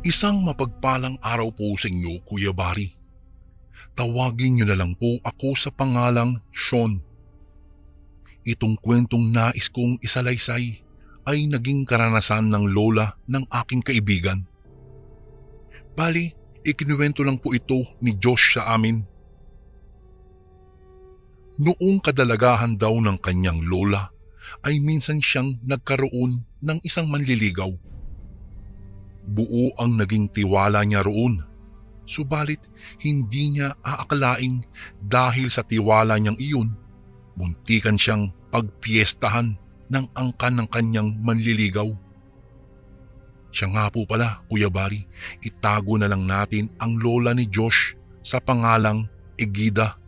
Isang mapagpalang araw po sa inyo, Kuya Bari. Tawagin niyo na lang po ako sa pangalang Sean. Itong kwentong nais kong isalaysay ay naging karanasan ng lola ng aking kaibigan. Bali, ikinuwento lang po ito ni Josh sa amin. Noong kadalagahan daw ng kanyang lola ay minsan siyang nagkaroon ng isang manliligaw. Buo ang naging tiwala niya roon. Subalit hindi niya aakalaing dahil sa tiwala niyang iyon, muntikan siyang pagpiestahan ng angkan ng kanyang manliligaw. Siya nga po pala, Kuya Bari, itago na lang natin ang lola ni Josh sa pangalang Egida.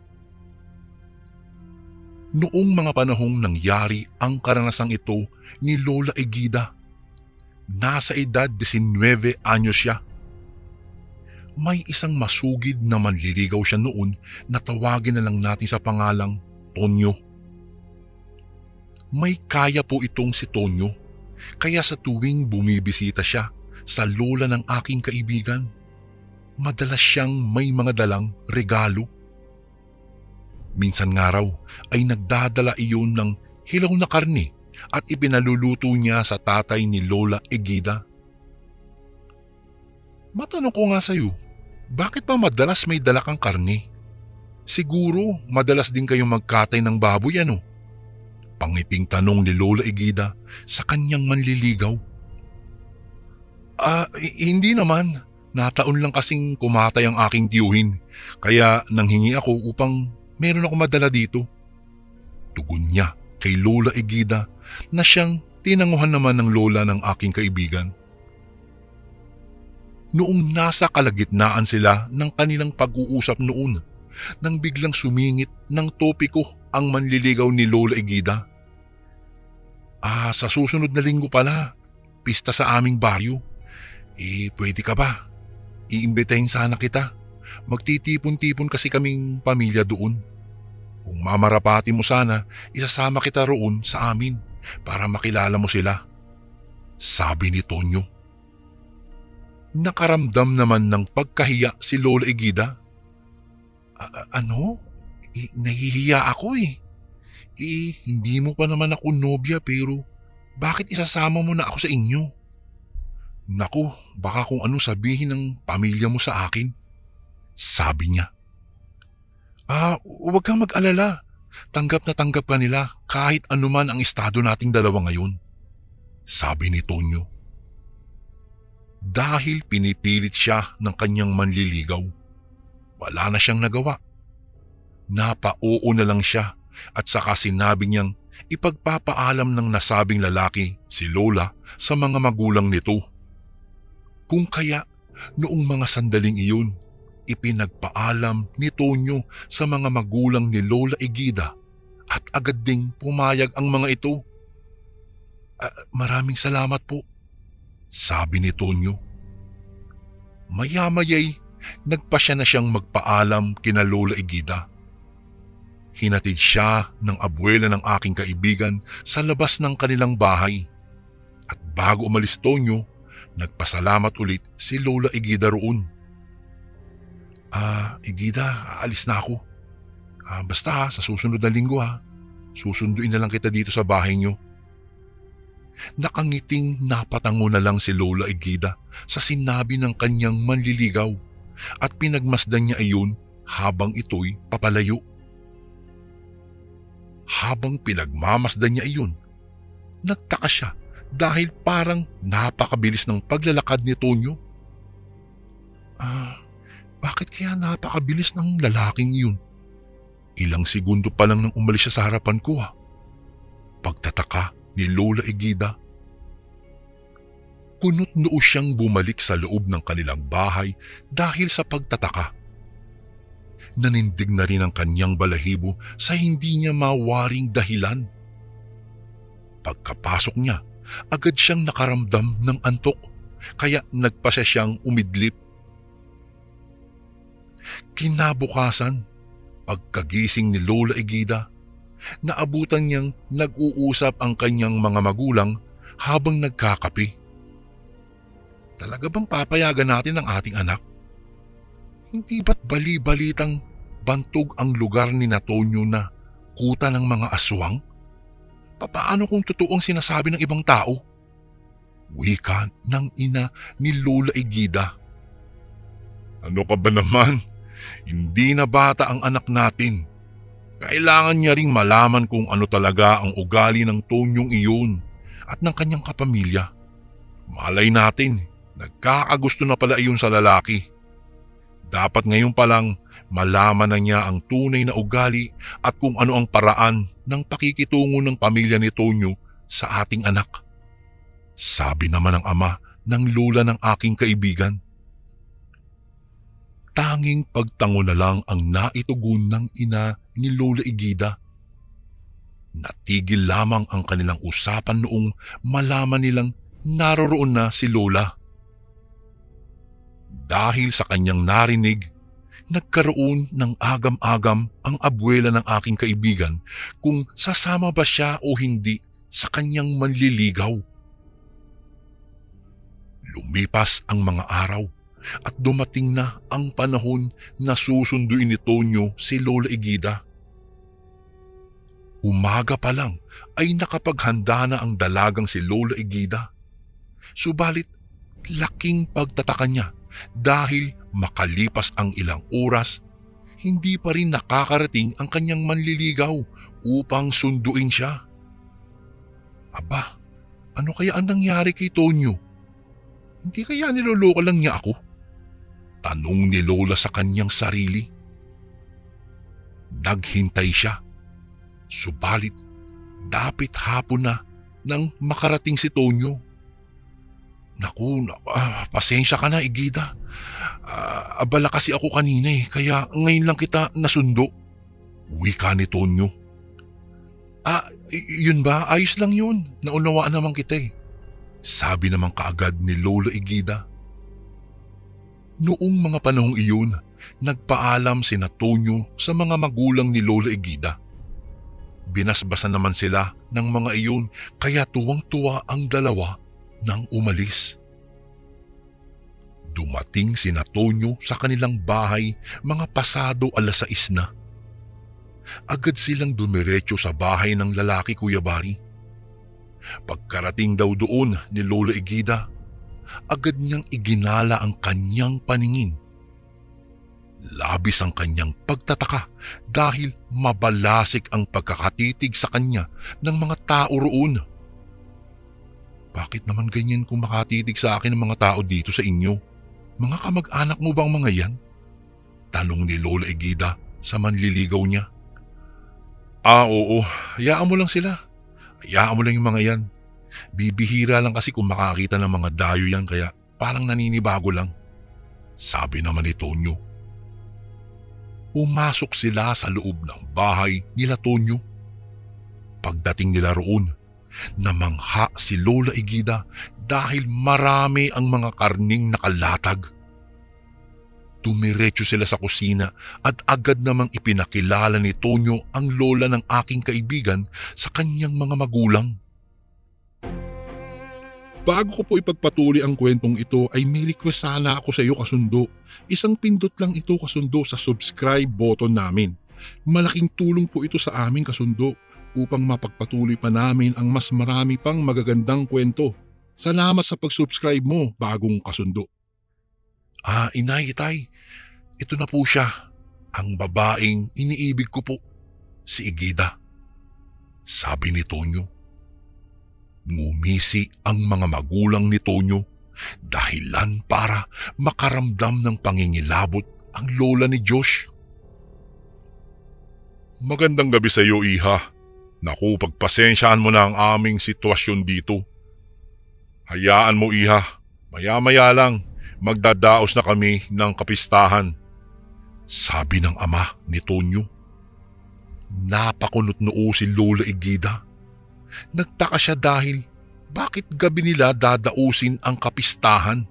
Noong mga panahong nangyari ang karanasang ito ni Lola Egida, nasa edad 19 anyos siya. May isang masugid na manliligaw siya noon na tawagin na lang natin sa pangalang Tonyo. May kaya po itong si Tonyo, kaya sa tuwing bumibisita siya sa lola ng aking kaibigan, madalas siyang may mga dalang regalo. Minsan nga raw ay nagdadala iyon ng hilaw na karne at ipinaluluto niya sa tatay ni Lola Egida. Matanong ko nga sa'yo, bakit pa madalas may dala kang karne? Siguro madalas din kayong magkatay ng baboy ano? Pangiting tanong ni Lola Egida sa kanyang manliligaw. Hindi naman. Nataon lang kasing kumatay ang aking tiyuhin, kaya nanghingi ako upang meron ako madala dito. Tugon niya kay Lola Egida na siyang tinanguhan naman ng lola ng aking kaibigan. Noong nasa kalagitnaan sila ng kanilang pag-uusap noon, nang biglang sumingit ng topiko ang manliligaw ni Lola Egida. Sa susunod na linggo pala, pista sa aming baryo. Pwede ka ba? Iimbitahin sana kita. Magtitipon-tipon kasi kaming pamilya doon. Kung mamarapati mo sana, isasama kita roon sa amin para makilala mo sila. Sabi ni Tonyo. Nakaramdam naman ng pagkahiya si Lola Egida. Ano? Nahihiya ako eh. Hindi mo pa naman ako nobya pero bakit isasama mo na ako sa inyo? Naku, baka kung ano sabihin ng pamilya mo sa akin. Sabi niya. Huwag kang mag-alala. Tanggap na tanggap ka nila kahit anuman ang estado nating dalawa ngayon. Sabi ni Tonyo. Dahil pinipilit siya ng kanyang manliligaw, wala na siyang nagawa. Napa-oo na lang siya at saka sinabi niyang ipagpapaalam ng nasabing lalaki si Lola sa mga magulang nito. Kung kaya noong mga sandaling iyon, ipinagpaalam ni Tonyo sa mga magulang ni Lola Egida at agad ding pumayag ang mga ito. Maraming salamat po, sabi ni Tonyo. Maya-maya'y nagpasya na siyang magpaalam kina Lola Egida. Hinatid siya ng abuela ng aking kaibigan sa labas ng kanilang bahay. At bago umalis Tonyo, nagpasalamat ulit si Lola Egida roon. Egida, aalis na ako. Basta sa susunod na linggo susunduin na lang kita dito sa bahay niyo. Nakangiting napatango na lang si Lola Egida sa sinabi ng kanyang manliligaw at pinagmasdan niya iyon habang ito'y papalayo. Habang pinagmamasdan niya iyon, nagtaka siya dahil parang napakabilis ng paglalakad ni Tonyo. Bakit kaya napakabilis ng lalaking iyon? Ilang segundo pa lang nang umalis siya sa harapan ko Pagtataka ni Lola Egida. Kunot noo siyang bumalik sa loob ng kanilang bahay dahil sa pagtataka. Nanindig na rin ang kanyang balahibo sa hindi niya mawaring dahilan. Pagkapasok niya, agad siyang nakaramdam ng antok, kaya nagpasya siyang umidlip. Kinabukasan, pagkagising ni Lola Egida, naabutan niyang nag-uusap ang kanyang mga magulang habang nagkakape. Talaga bang papayagan natin ang ating anak? Hindi ba't bali-balitang bantog ang lugar ni Tonyo na kuta ng mga aswang? Papaano kung totoong sinasabi ng ibang tao? Wika ng ina ni Lola Egida. Ano ka ba naman? Hindi na bata ang anak natin. Kailangan niya ring malaman kung ano talaga ang ugali ng Tonyong iyon at ng kanyang kapamilya. Malay natin, nagkakagusto na pala iyon sa lalaki. Dapat ngayon pa lang malaman na niya ang tunay na ugali at kung ano ang paraan ng pakikitungo ng pamilya ni Tonyo sa ating anak. Sabi naman ng ama ng lola ng aking kaibigan. Tanging pagtango na lang ang naitugon ng ina ni Lola Egida. Natigil lamang ang kanilang usapan noong malaman nilang naroroon na si Lola. Dahil sa kanyang narinig, nagkaroon ng agam-agam ang abuela ng aking kaibigan kung sasama ba siya o hindi sa kanyang manliligaw. Lumipas ang mga araw at dumating na ang panahon na susunduin ni Tonyo si Lola Egida. Umaga pa lang ay nakapaghanda na ang dalagang si Lola Egida. Subalit laking pagtataka niya dahil makalipas ang ilang oras, hindi pa rin nakakarating ang kanyang manliligaw upang sunduin siya. Aba, ano kaya ang nangyari kay Tonyo? Hindi kaya niloloko lang niya ako? Tanong ni Lola sa kanyang sarili. Naghintay siya. Subalit, dapit hapon na nang makarating si Tonyo. Naku, pasensya ka na, Egida. Abala kasi ako kanina kaya ngayon lang kita nasundo. Wika ni Tonyo. Yun ba? Ayos lang yun. Naunawaan naman kita Sabi naman kaagad ni Lola Egida. Noong mga panahong iyon, nagpaalam si Tonyo sa mga magulang ni Lola Egida. Binasbasan naman sila ng mga iyon kaya tuwang-tuwa ang dalawa nang umalis. Dumating si Tonyo sa kanilang bahay mga pasado 6:00 na. Agad silang dumiretso sa bahay ng lalaki, Kuya Bari. Pagkarating daw doon ni Lola Egida, agad niyang iginala ang kanyang paningin. Labis ang kanyang pagtataka dahil mabalasik ang pagkakatitig sa kanya ng mga tao roon. Bakit naman ganyan kung makatitig sa akin ng mga tao dito sa inyo? Mga kamag-anak mo bang mga yan? Tanong ni Lola Egida sa manliligaw niya. Oo, hayaan mo lang sila. Hayaan mo lang yung mga yan. Bibihira lang kasi kung makakita ng mga dayo yan kaya parang naninibago lang. Sabi naman ni Tonyo. Pumasok sila sa loob ng bahay nila Tonyo. Pagdating nila roon, namangha si Lola Egida dahil marami ang mga karning nakalatag. Tumiretso sila sa kusina at agad namang ipinakilala ni Tonyo ang lola ng aking kaibigan sa kanyang mga magulang. Bago ko po ipagpatuloy ang kwentong ito ay may request sana ako sa iyo, kasundo. Isang pindot lang ito, kasundo, sa subscribe button namin. Malaking tulong po ito sa amin, kasundo, upang mapagpatuloy pa namin ang mas marami pang magagandang kwento. Salamat sa pag-subscribe mo, bagong kasundo. Inay, itay, ito na po siya, ang babaeng iniibig ko po, si Egida. Sabi ni Tonyo. Ngumisi ang mga magulang ni Tonyo, dahilan para makaramdam ng pangingilabot ang lola ni Josh. Magandang gabi sa iyo, iha. Naku, pagpasensyaan mo na ang aming sitwasyon dito. Hayaan mo, iha, maya-maya lang. Magdadaos na kami ng kapistahan. Sabi ng ama ni Tonyo. Napakunot noo si Lola Egida. Nagtaka siya dahil bakit gabi nila dadausin ang kapistahan?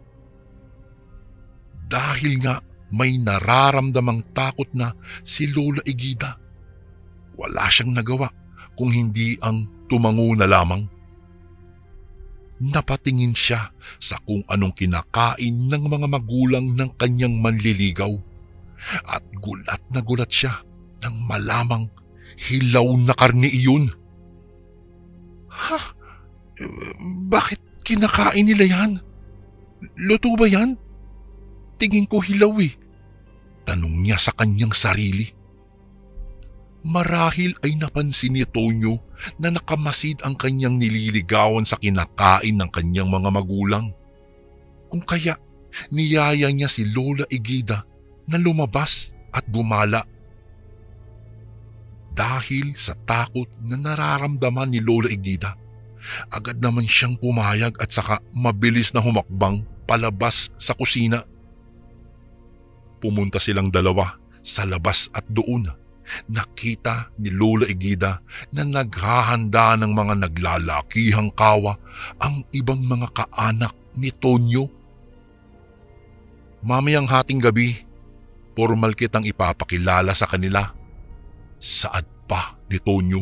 Dahil nga may nararamdamang takot na si Lola Egida. Wala siyang nagawa kung hindi ang tumango na lamang. Napatingin siya sa kung anong kinakain ng mga magulang ng kanyang manliligaw at gulat siya nang malamang hilaw na karne iyon. Ha? Bakit kinakain nila yan? Luto ba yan? Tingin ko hilaw eh. Tanong niya sa kanyang sarili. Marahil ay napansin ni Tonyo na nakamasid ang kanyang nililigawan sa kinakain ng kanyang mga magulang. Kung kaya, niyaya niya si Lola Egida na lumabas at gumala. Dahil sa takot na nararamdaman ni Lola Egida, agad naman siyang pumayag at saka mabilis na humakbang palabas sa kusina. Pumunta silang dalawa sa labas at doon nakita ni Lola Egida na naghahanda ng mga naglalakihang kawa ang ibang mga kaanak ni Tonyo. Mamayang hating gabi, formal kitang ipapakilala sa kanila. Saad pa ni Tonyo.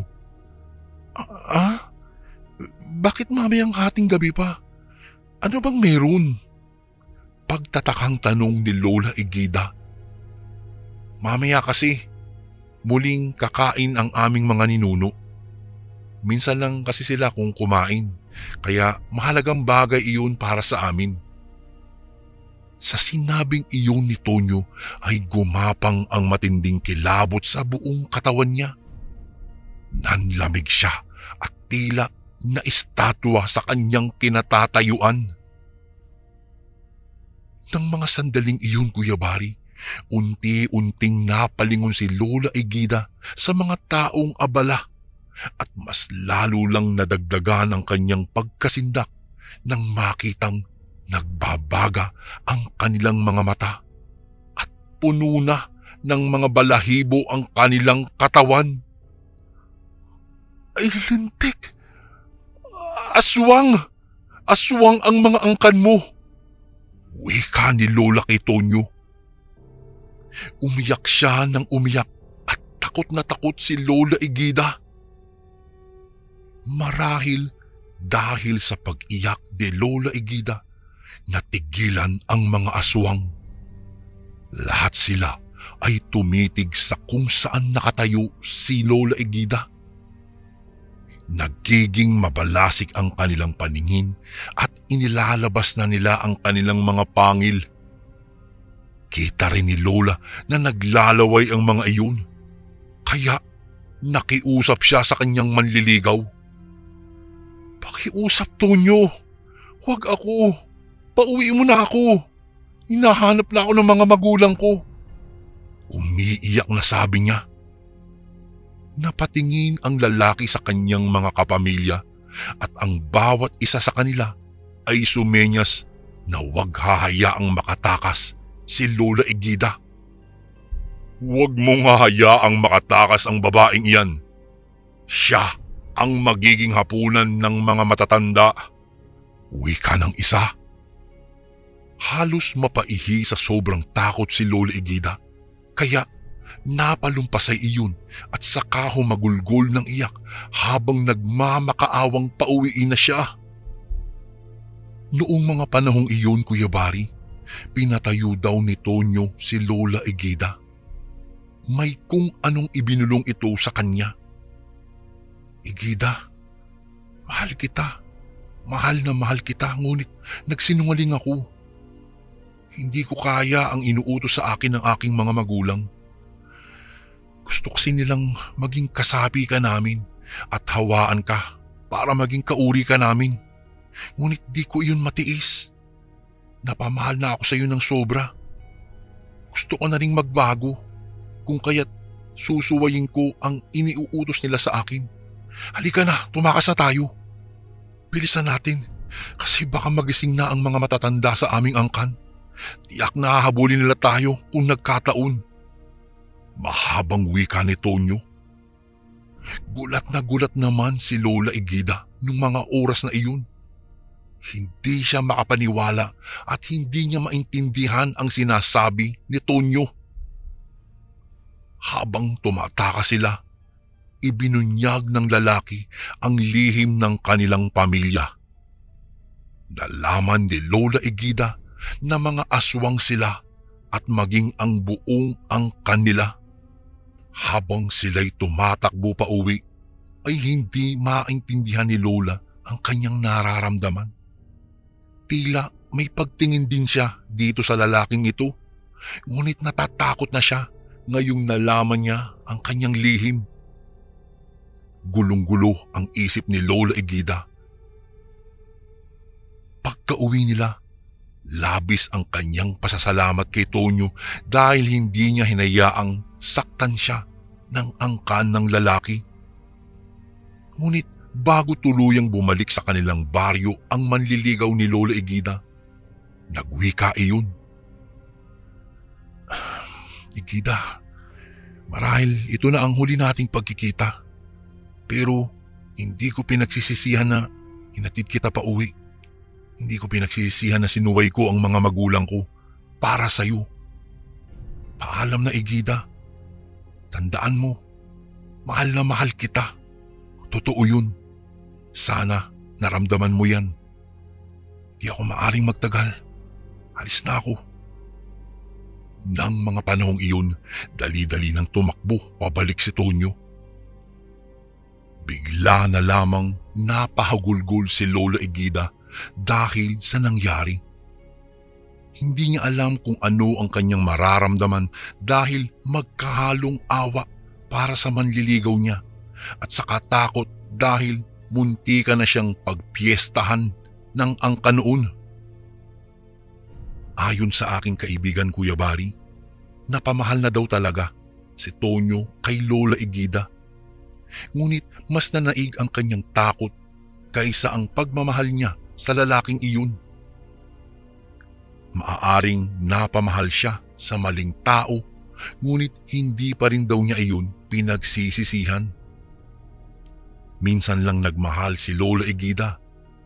Bakit mamayang hating gabi pa? Ano bang meron? Pagtatakang tanong ni Lola Egida. Mamaya kasi, muling kakain ang aming mga ninuno. Minsan lang kasi sila kung kumain, kaya mahalagang bagay iyon para sa amin. Sa sinabing iyon ni Tonyo ay gumapang ang matinding kilabot sa buong katawan niya. Nanlamig siya at tila na estatwa sa kanyang kinatatayuan. Nang mga sandaling iyon, Kuya Bari, unti-unting napalingon si Lola Egida sa mga taong abala at mas lalo lang nadagdagan ang kanyang pagkasindak nang makitang nagbabaga ang kanilang mga mata at puno na ng mga balahibo ang kanilang katawan. Ay lintik! Aswang! Aswang ang mga angkan mo! Wika ni Lola kay Tonyo. Umiyak siya ng umiyak at takot na takot si Lola Egida. Marahil dahil sa pag-iyak ni Lola Egida, natigilan ang mga aswang. Lahat sila ay tumitig sa kung saan nakatayo si Lola Egida. Nagiging mabalasik ang kanilang paningin at inilalabas na nila ang kanilang mga pangil. Kita rin ni Lola na naglalaway ang mga iyon, kaya nakiusap siya sa kanyang manliligaw. Pakiusap, Tonyo. Huwag ako. Pauwi mo na ako. Hinahanap na ako ng mga magulang ko. Umiiyak na sabi niya. Napatingin ang lalaki sa kanyang mga kapamilya at ang bawat isa sa kanila ay sumenyas na huwag hahayaang makatakas si Lola Egida. Huwag mong hahayaang makatakas ang babaeng iyan. Siya ang magiging hapunan ng mga matatanda. Wika ng isa. Halos mapaihi sa sobrang takot si Lola Egida, kaya napalumpasay iyon at saka humagulgol ng iyak habang nagmamakaawang pauwiin na siya. Noong mga panahong iyon, Kuya Bari, pinatayo daw ni Tonyo si Lola Egida. May kung anong ibinulong ito sa kanya. Egida, mahal kita. Mahal na mahal kita, ngunit nagsinungaling ako. Hindi ko kaya ang inuutos sa akin ng aking mga magulang. Gusto kasi nilang maging kasapi ka namin at hawaan ka para maging kauri ka namin. Ngunit di ko iyon matiis. Napamahal na ako sa iyo ng sobra. Gusto ko na ring magbago, kung kaya't susuwayin ko ang iniuutos nila sa akin. Halika na, tumakas na tayo. Bilisan natin kasi baka magising na ang mga matatanda sa aming angkan. Tiyak na hahabulin nila tayo kung nagkataon. Mahabang wika ni Tonyo. Gulat naman si Lola Egida nung mga oras na iyon. Hindi siya makapaniwala at hindi niya maintindihan ang sinasabi ni Tonyo. Habang tumataka sila, ibinunyag ng lalaki ang lihim ng kanilang pamilya. Nalaman ni Lola Egida na mga aswang sila at maging ang buong angkan nila. Habang sila'y tumatakbo pa uwi, ay hindi maintindihan ni Lola ang kanyang nararamdaman. Tila may pagtingin din siya dito sa lalaking ito, ngunit natatakot na siya ngayong nalaman niya ang kanyang lihim. Gulong-gulo ang isip ni Lola Egida. Pagka-uwi nila, labis ang kanyang pasasalamat kay Tonyo dahil hindi niya hinayaang saktan siya ng angkan ng lalaki. Ngunit bago tuluyang bumalik sa kanilang baryo ang manliligaw ni Lola Egida, nagwika iyon. Egida, marahil ito na ang huli nating pagkikita. Pero hindi ko pinagsisisihan na hinatid kita pa uwi. Hindi ko pinagsisisihan na sinuway ko ang mga magulang ko para sa'yo. Paalam na, Egida. Tandaan mo, mahal na mahal kita. Totoo yun. Sana naramdaman mo yan. Di ako maaring magtagal. Alis na ako. Nang mga panahong iyon, dali-dali nang tumakbo pabalik si Tonyo. Bigla na lamang napahagulgol si Lola Egida dahil sa nangyari. Hindi niya alam kung ano ang kanyang mararamdaman dahil magkahalong awa para sa manliligaw niya at saka takot dahil muntika na siyang pagpiestahan ng angkan noon. Ayon sa aking kaibigan Kuya Bari, napamahal na daw talaga si Tonyo kay Lola Egida. Ngunit mas nanaig ang kanyang takot kaysa ang pagmamahal niya sa lalaking iyon. Maaaring napamahal siya sa maling tao, ngunit hindi pa rin daw niya iyon pinagsisisihan. Minsan lang nagmahal si Lola Egida,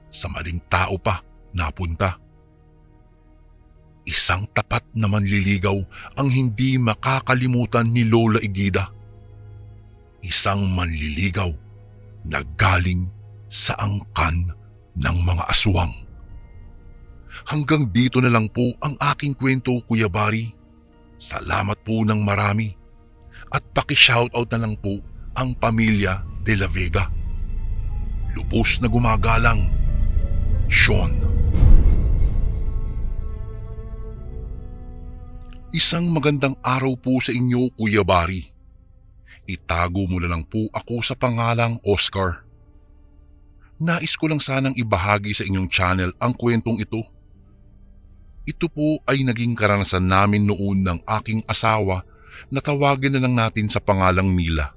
sa maling tao pa napunta. Isang tapat na manliligaw ang hindi makakalimutan ni Lola Egida. Isang manliligaw na galing sa angkan ng mga aswang. Hanggang dito na lang po ang aking kwento, Kuya Bari. Salamat po ng marami. At paki-shoutout na lang po ang pamilya De La Vega. Lubos na gumagalang, Sean. Isang magandang araw po sa inyo, Kuya Bari. Itago mo na lang po ako sa pangalang Oscar. Nais ko lang sanang ibahagi sa inyong channel ang kwentong ito. Ito po ay naging karanasan namin noon ng aking asawa na tawagin na lang natin sa pangalang Mila.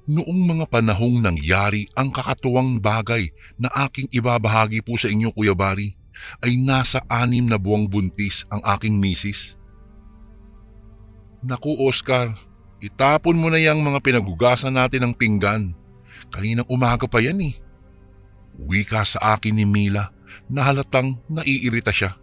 Noong mga panahong nangyari ang kakatuwang bagay na aking ibabahagi po sa inyo, Kuya Bari, ay nasa 6 na buwang buntis ang aking misis. Naku Oscar, itapon mo na yung mga pinaghugasan natin ng pinggan. Kaninang umaga pa yan eh. Wika sa akin ni Mila na halatang naiirita siya.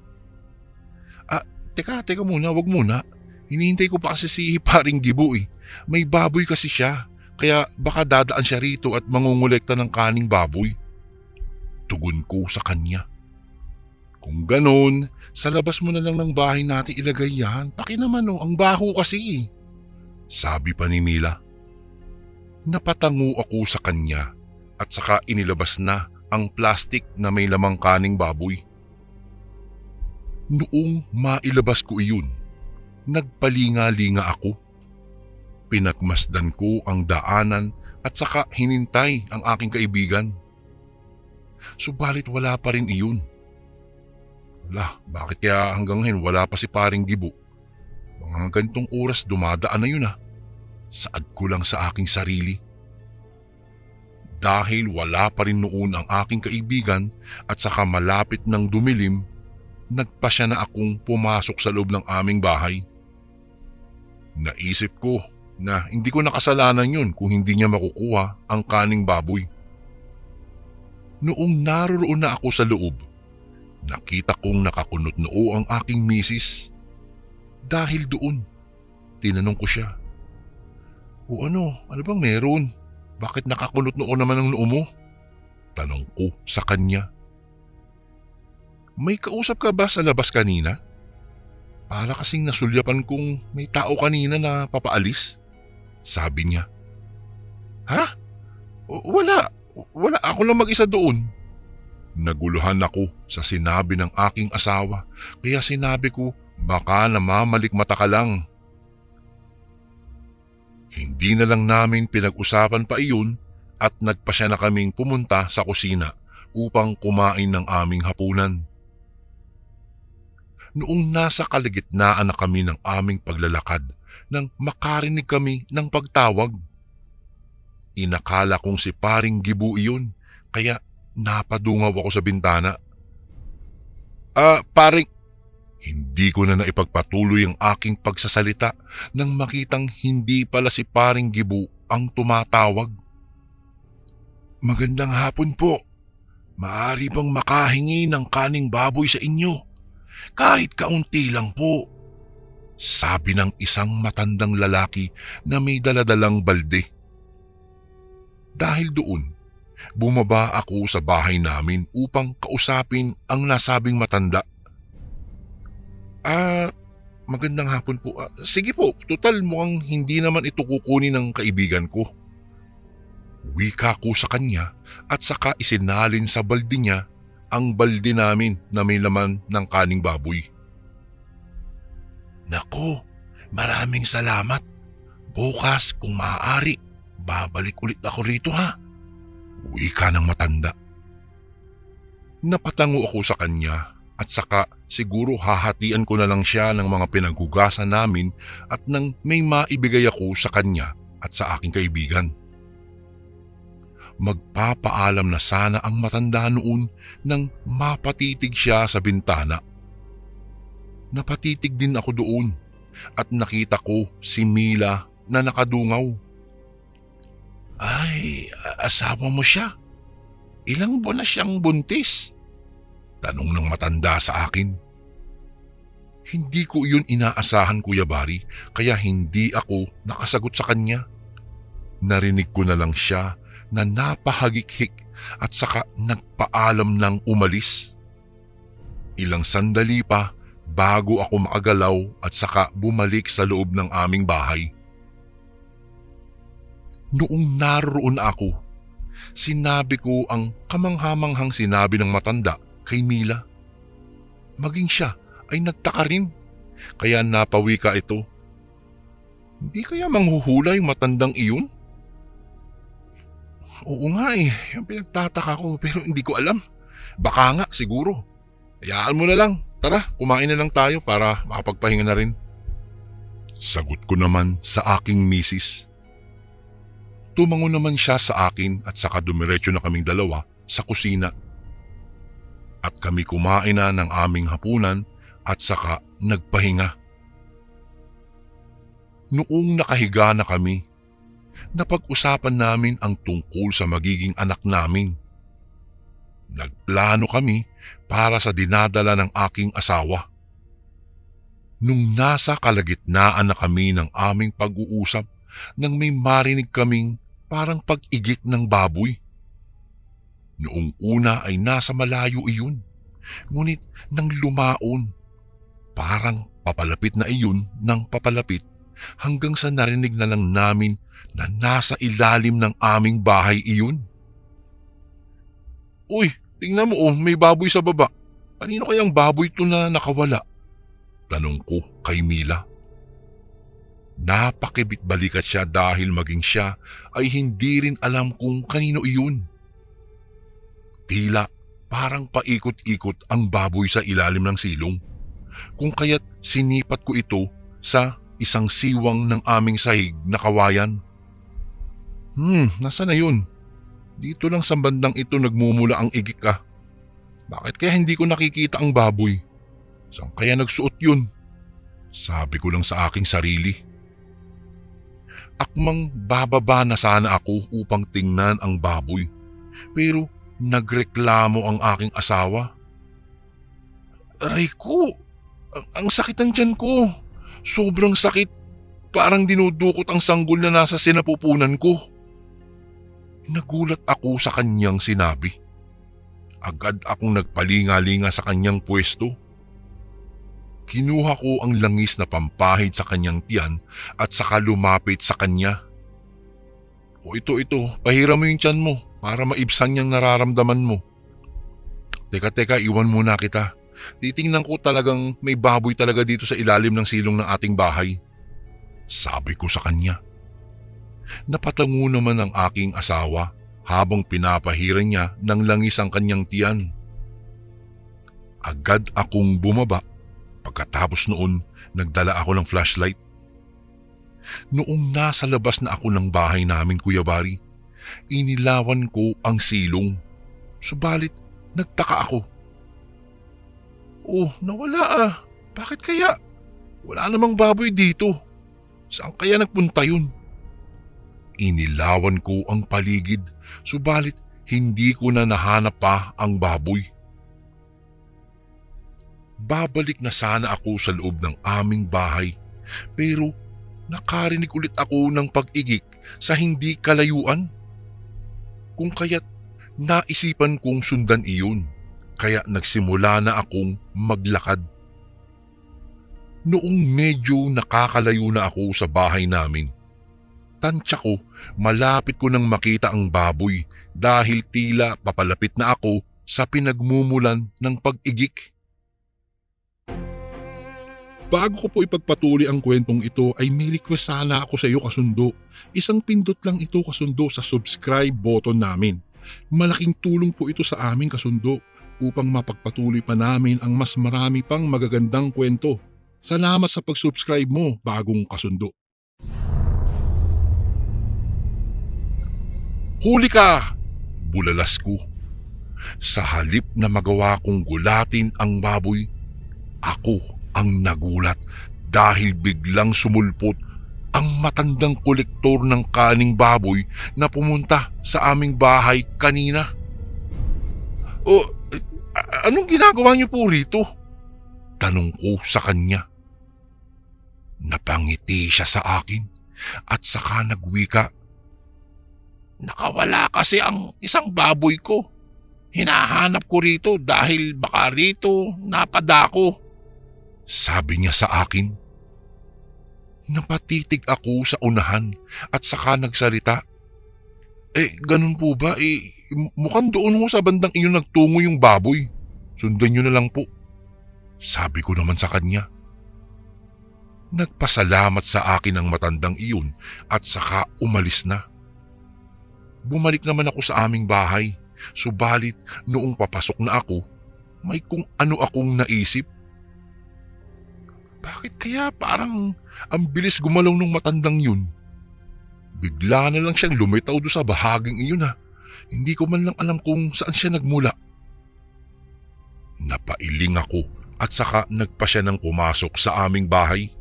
Teka muna, wag muna. Hinihintay ko pa kasi si Paring Gibo eh. May baboy kasi siya, kaya baka dadaan siya rito at mangungulekta ng kaning baboy. Tugon ko sa kanya. Kung ganon, sa labas mo na lang ng bahay natin ilagay yan. Paki naman ang baho kasi. Sabi pa ni Mila. Napatango ako sa kanya at saka inilabas na ang plastik na may lamang kaning baboy. Noong mailabas ko iyon, nagpalinga-linga ako. Pinagmasdan ko ang daanan at saka hinintay ang aking kaibigan. Subalit wala pa rin iyon. Bakit kaya hanggang ngayon wala pa si Paring Gibo? Mga ganitong oras dumadaan na yun Saad ko lang sa aking sarili. Dahil wala pa rin noon ang aking kaibigan at saka malapit ng dumilim, nagpasya na akong pumasok sa loob ng aming bahay. Naisip ko na hindi ko nakasalanan yun kung hindi niya makukuha ang kaning baboy. Noong naroon na ako sa loob, nakita kong nakakunot noo ang aking misis. Dahil doon, tinanong ko siya. O ano bang meron? Bakit nakakunot noo naman ang noo mo? Tanong ko sa kanya. May kausap ka ba sa labas kanina? Para kasing nasulyapan kong may tao kanina na papaalis. Sabi niya. Ha? Wala. Wala, ako lang mag-isa doon. Naguluhan ako sa sinabi ng aking asawa kaya sinabi ko baka namamalikmata ka lang. Hindi na lang namin pinag-usapan pa iyon at nagpasya na kaming pumunta sa kusina upang kumain ng aming hapunan. Noong nasa kalagitnaan na kami ng aming paglalakad nang makarinig kami ng pagtawag. Inakala kong si Paring Gibu iyon kaya napadungaw ako sa bintana. Paring... Hindi ko na naipagpatuloy ang aking pagsasalita nang makitang hindi pala si Paring Gibu ang tumatawag. Magandang hapon po. Maaari bang makahingi ng kaning baboy sa inyo? Kahit kaunti lang po. Sabi ng isang matandang lalaki na may daladalang balde. Dahil doon, bumaba ako sa bahay namin upang kausapin ang nasabing matanda. Magandang hapon po. Sige po, total mukhang hindi naman ito kukunin ng kaibigan ko. Wika ko sa kanya at saka isinalin sa balde niya ang balde namin na may laman ng kaning baboy. Nako, maraming salamat. Bukas kung maaari, babalik ulit ako rito ha. Wika ng matanda. Napatango ako sa kanya. At saka siguro hahatian ko na lang siya ng mga pinaghugasan namin at nang may maibigay ako sa kanya at sa aking kaibigan. Magpapaalam na sana ang matanda noon nang mapatitig siya sa bintana. Napatitig din ako doon at nakita ko si Mila na nakadungaw. Ay, asawa mo siya? Ilang buwan na siyang buntis? Tanong ng matanda sa akin. Hindi ko iyon inaasahan, Kuya Bari, kaya hindi ako nakasagot sa kanya. Narinig ko na lang siya na napahagik-hik at saka nagpaalam ng umalis. Ilang sandali pa bago ako makagalaw at saka bumalik sa loob ng aming bahay. Noong naroon ako, sinabi ko ang kamanghamanghang sinabi ng matanda kay Mila. Maging siya ay nagtaka rin, kaya napawi ka ito. Hindi kaya manghuhula yung matandang iyon? Oo nga yung pinagtataka ko pero hindi ko alam. Baka nga siguro. Hayaan mo na lang, tara kumain na lang tayo para makapagpahinga na rin. Sagot ko naman sa aking misis. Tumango naman siya sa akin at saka dumiretso na kaming dalawa sa kusina. At kami kumain na ng aming hapunan at saka nagpahinga. Noong nakahiga na kami, napag-usapan namin ang tungkol sa magiging anak namin. Nagplano kami para sa dinadala ng aking asawa. Nung nasa kalagitnaan na kami ng aming pag-uusap nang may marinig kaming parang pag-igik ng baboy. Noong una ay nasa malayo iyon, ngunit nang lumaon, parang papalapit na iyon ng papalapit hanggang sa narinig na lang namin na nasa ilalim ng aming bahay iyon. Uy, tingnan mo may baboy sa baba. Kanino kayang baboy ito na nakawala? Tanong ko kay Mila. Napakibit-balikat siya dahil maging siya ay hindi rin alam kung kanino iyon. Tila parang paikot-ikot ang baboy sa ilalim ng silong, kung kaya't sinipat ko ito sa isang siwang ng aming sahig na kawayan. Nasaan na yun? Dito lang sa bandang ito nagmumula ang igik ah. Bakit kaya hindi ko nakikita ang baboy? Saan kaya nagsuot yun? Sabi ko lang sa aking sarili. Akmang bababa na sana ako upang tingnan ang baboy, pero nagreklamo ang aking asawa. Aray ko, ang sakit ang tiyan ko. Sobrang sakit, parang dinudukot ang sanggol na nasa sinapupunan ko. Nagulat ako sa kanyang sinabi. Agad akong nagpalingalinga sa kanyang pwesto. Kinuha ko ang langis na pampahid sa kanyang tiyan at saka lumapit sa kanya. O ito, pahiram mo yung tiyan mo para maibsan niyang nararamdaman mo. Teka, iwan muna kita. Titingnan ko talagang may baboy talaga dito sa ilalim ng silong ng ating bahay. Sabi ko sa kanya. Napatango naman ang aking asawa habang pinapahiran niya ng langis ang kanyang tiyan. Agad akong bumaba. Pagkatapos noon, nagdala ako ng flashlight. Noong nasa labas na ako ng bahay namin, Kuya Bari, inilawan ko ang silong. Subalit, nagtaka ako. Oh, nawala ah. Bakit kaya? Wala namang baboy dito. Saan kaya nagpunta yun? Inilawan ko ang paligid, subalit hindi ko na nahanap pa ang baboy. Babalik na sana ako sa loob ng aming bahay, pero nakarinig ulit ako ng pag-igik sa hindi kalayuan. Kung kaya't naisipan kong sundan iyon, kaya nagsimula na akong maglakad. Noong medyo nakakalayo na ako sa bahay namin, tansya ko malapit ko nang makita ang baboy dahil tila papalapit na ako sa pinagmumulan ng pag-igik. Bago ko po ipagpatuloy ang kwentong ito ay may request sana ako sa iyo, kasundo. Isang pindot lang ito, kasundo, sa subscribe button namin. Malaking tulong po ito sa amin, kasundo, upang mapagpatuloy pa namin ang mas marami pang magagandang kwento. Salamat sa pag-subscribe mo, bagong kasundo. Huli ka! Bulalas ko. Sa halip na magawa kong gulatin ang baboy, ako ang nagulat dahil biglang sumulpot ang matandang kolektor ng kaning baboy na pumunta sa aming bahay kanina. O, anong ginagawa niyo po rito? Tanong ko sa kanya. Napangiti siya sa akin at saka nagwika. Nakawala kasi ang isang baboy ko. Hinahanap ko rito dahil baka rito napadako. Sabi niya sa akin. Napatitig ako sa unahan at saka nagsalita. Ganun po ba? Mukhang doon ho sa bandang iyon nagtungo yung baboy. Sundan niyo na lang po. Sabi ko naman sa kanya. Nagpasalamat sa akin ang matandang iyon at saka umalis na. Bumalik naman ako sa aming bahay, subalit noong papasok na ako, may kung ano akong naisip. Bakit kaya parang ang bilis gumalaw ng matandang yun? Bigla na lang siyang lumitaw doon sa bahaging iyon ha. Hindi ko man lang alam kung saan siya nagmula. Napailing ako at saka nagpa siya ng pumasok sa aming bahay.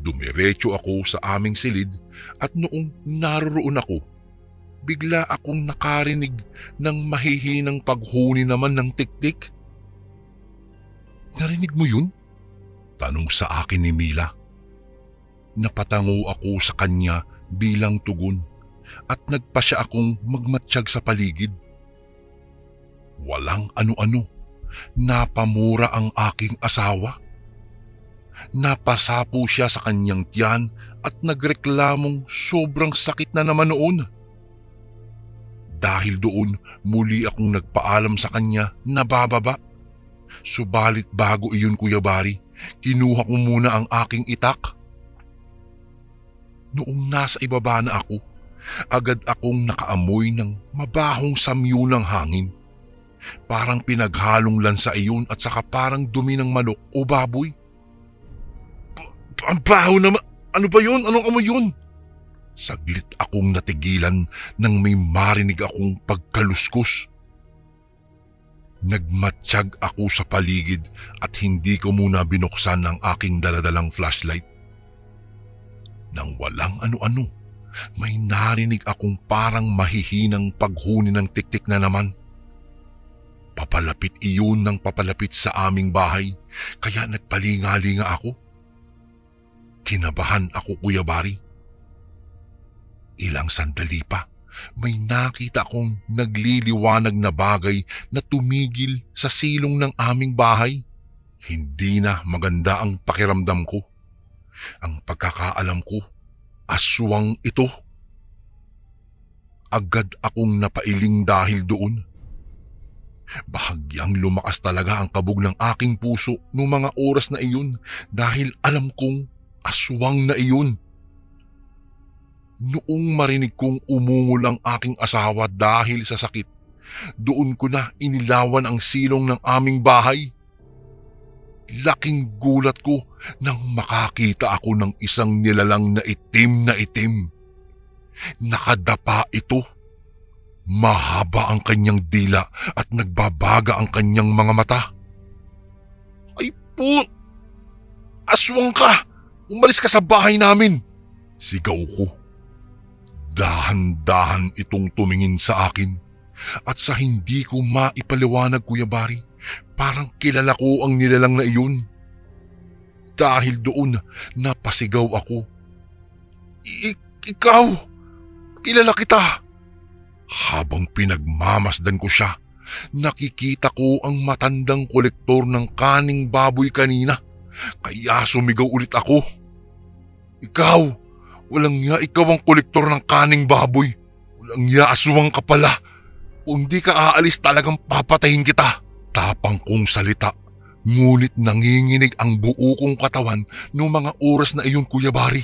Dumiretso ako sa aming silid at noong naroroon ako, bigla akong nakarinig ng mahihinang paghuni naman ng tiktik. Narinig mo yun? Tanong sa akin ni Mila. Napatango ako sa kanya bilang tugon at nagpa siya akong magmatsyag sa paligid. Walang ano-ano, napamura ang aking asawa. Napasapo siya sa kanyang tiyan at nagreklamong sobrang sakit na naman noon. Dahil doon, muli akong nagpaalam sa kanya na bababa. Subalit bago iyon, Kuya Bari, kinuha ko muna ang aking itak. Noong nasa ibaba na ako, agad akong nakaamoy ng mabahong samyo ng hangin. Parang pinaghalong lansa iyon at saka parang dumi ng manok o baboy. Ang baho naman! Ano ba yun? Anong amoy yun? Saglit akong natigilan nang may marinig akong pagkaluskos. Nagmatsyag ako sa paligid at hindi ko muna binuksan ang aking daladalang flashlight. Nang walang ano-ano, may narinig akong parang mahihinang paghuni ng tiktik na naman. Papalapit iyon ng papalapit sa aming bahay, kaya nagpalinga-linga ako. Kinabahan ako, Kuya Bari. Ilang sandali pa may nakita akong nagliliwanag na bagay na tumigil sa silong ng aming bahay. Hindi na maganda ang pakiramdam ko. Ang pagkakaalam ko, aswang ito. Agad akong napailing dahil doon. Bahagyang lumakas talaga ang kabog ng aking puso noong mga oras na iyon dahil alam kong aswang na iyon. Noong marinig kong umungol ang aking asawa dahil sa sakit, doon ko na inilawan ang silong ng aming bahay. Laking gulat ko nang makakita ako ng isang nilalang na itim. Nakadapa ito. Mahaba ang kanyang dila at nagbabaga ang kanyang mga mata. Ay po! Aswang ka! Umalis ka sa bahay namin! Sigaw ko. Dahan-dahan itong tumingin sa akin at sa hindi ko maipaliwanag, Kuya Bari, parang kilala ko ang nilalang na iyon. Dahil doon napasigaw ako. Ikaw! Kilala kita! Habang pinagmamasdan ko siya, nakikita ko ang matandang kolektor ng kaning baboy kanina, kaya sumigaw ulit ako. Ikaw! Walang nga ikaw ang kolektor ng kaning baboy. Walang nga aswang ka pala. Kung di ka aalis talagang papatayin kita. Tapang kong salita, ngunit nanginginig ang buo kong katawan noong mga oras na iyon, Kuya Bari.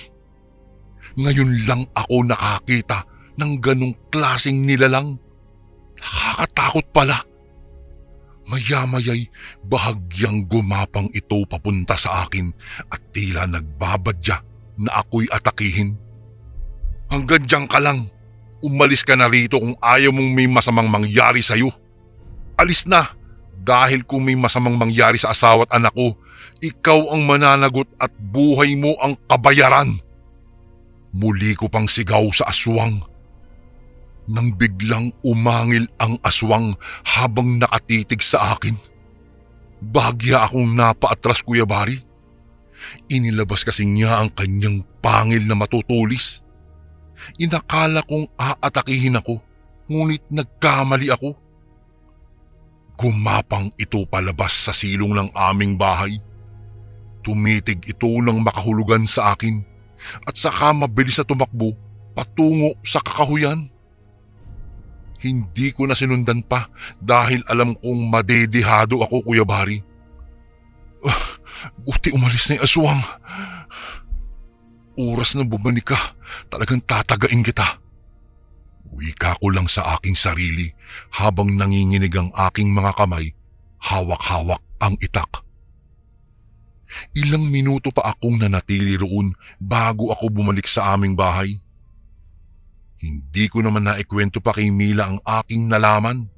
Ngayon lang ako nakakita ng ganong klaseng nilalang. Nakakatakot pala. Maya-maya'y bahagyang gumapang ito papunta sa akin at tila nagbabadya na ako'y atakihin. Hanggang diyan ka lang. Umalis ka na rito kung ayaw mong may masamang mangyari sa'yo. Alis na, dahil kung may masamang mangyari sa asawa at anak ko, ikaw ang mananagot at buhay mo ang kabayaran. Muli ko pang sigaw sa aswang. Nang biglang umangil ang aswang habang nakatitig sa akin. Bahagya akong napaatras, Kuya Bari. Inilabas kasi niya ang kanyang pangil na matutulis. Inakala kong aatakihin ako, ngunit nagkamali ako. Gumapang ito palabas sa silong ng aming bahay. Tumitig ito ng makahulugan sa akin at saka mabilis na tumakbo patungo sa kakahuyan. Hindi ko na sinundan pa dahil alam kong madedihado ako, Kuya Bari. Buti umalis na yung aswang. Oras na bumalik ka, talagang tatagain kita. Wika ko lang sa aking sarili habang nanginginig ang aking mga kamay, hawak-hawak ang itak. Ilang minuto pa akong nanatili roon bago ako bumalik sa aming bahay. Hindi ko naman naikwento pa kay Mila ang aking nalaman.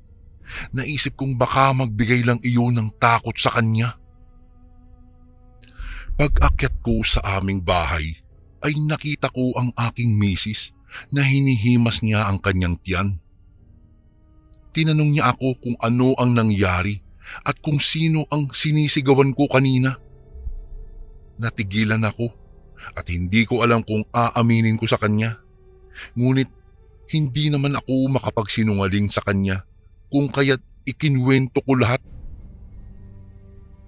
Naisip kong baka magbigay lang iyon ng takot sa kanya. Pag-akyat ko sa aming bahay, ay nakita ko ang aking misis na hinihimas niya ang kanyang tiyan. Tinanong niya ako kung ano ang nangyari at kung sino ang sinisigawan ko kanina. Natigilan ako at hindi ko alam kung aaminin ko sa kanya. Ngunit hindi naman ako makapagsinungaling sa kanya kung kaya't ikinwento ko lahat.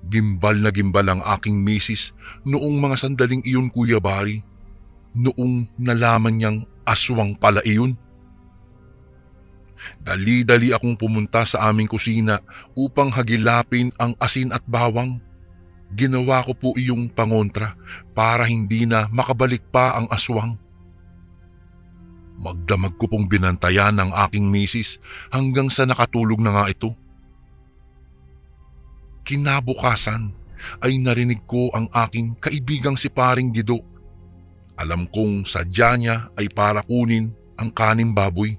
Gimbal na gimbal ang aking misis noong mga sandaling iyon, Kuya Bari. Noong nalaman niyang aswang pala iyon. Dali-dali akong pumunta sa aming kusina upang hagilapin ang asin at bawang. Ginawa ko po iyong pangontra para hindi na makabalik pa ang aswang. Magdamag ko pong binantayan ang aking misis hanggang sa nakatulog na nga ito. Kinabukasan ay narinig ko ang aking kaibigang si Paring Dido. Alam kong sadya niya ay para kunin ang kaning baboy.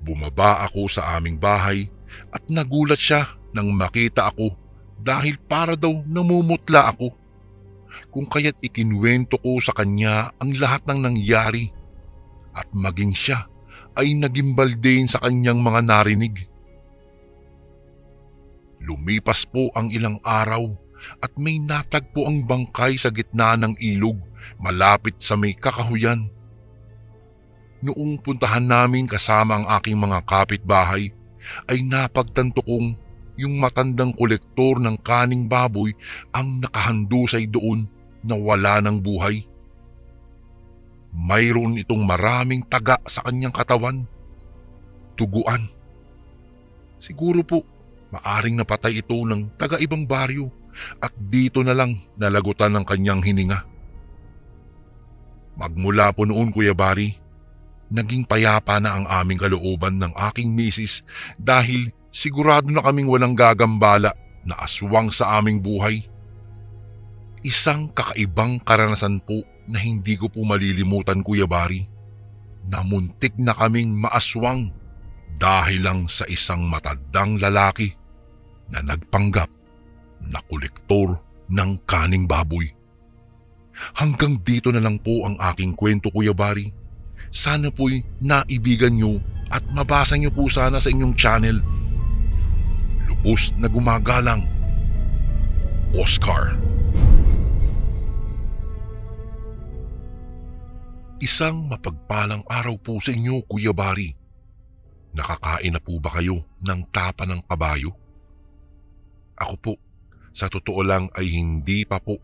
Bumaba ako sa aming bahay at nagulat siya nang makita ako dahil para daw namumutla ako. Kung kaya't ikinwento ko sa kanya ang lahat ng nangyari at maging siya ay nagimbal din sa kanyang mga narinig. Lumipas po ang ilang araw at may natagpo ang bangkay sa gitna ng ilog malapit sa may kakahuyan. Noong puntahan namin kasama ang aking mga kapitbahay, ay napagtanto kong yung matandang kolektor ng kaning baboy ang nakahandusay doon na wala ng buhay. Mayroon itong maraming taga sa kanyang katawan. Tuguan. Siguro po, maaring napatay ito ng taga-ibang baryo at dito na lang nalagutan ng kanyang hininga. Magmula po noon, Kuya Bari, naging payapa na ang aming kalooban ng aking misis dahil sigurado na kaming walang gagambala na aswang sa aming buhay. Isang kakaibang karanasan po na hindi ko po malilimutan, Kuya Bari, na muntik na kaming maaswang dahil lang sa isang matandang lalaki na nagpanggap na kolektor ng kaning baboy. Hanggang dito na lang po ang aking kwento, Kuya Bari. Sana po'y naibigan nyo at mabasa nyo po sana sa inyong channel. Lubos na gumagalang, Oscar. Isang mapagpalang araw po sa inyo, Kuya Bari. Nakakain na po ba kayo ng tapa ng kabayo? Ako po, sa totoo lang ay hindi pa po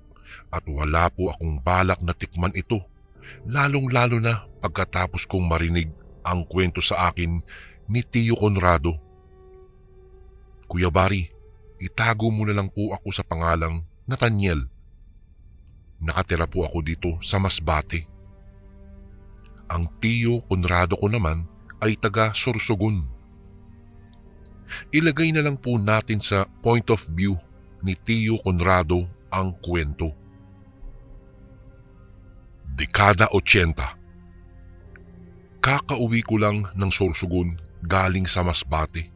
at wala po akong balak na tikman ito, lalong-lalo na pagkatapos kong marinig ang kwento sa akin ni Tio Conrado. Kuya Bari, itago mo na lang po ako sa pangalang Nathaniel. Nakatira po ako dito sa Masbate. Ang Tio Conrado ko naman ay taga Sorsogon. Ilagay na lang po natin sa point of view ni Tio Conrado ang kwento. Dekada 80. Kakauwi ko lang ng Sorsogon galing sa Masbate.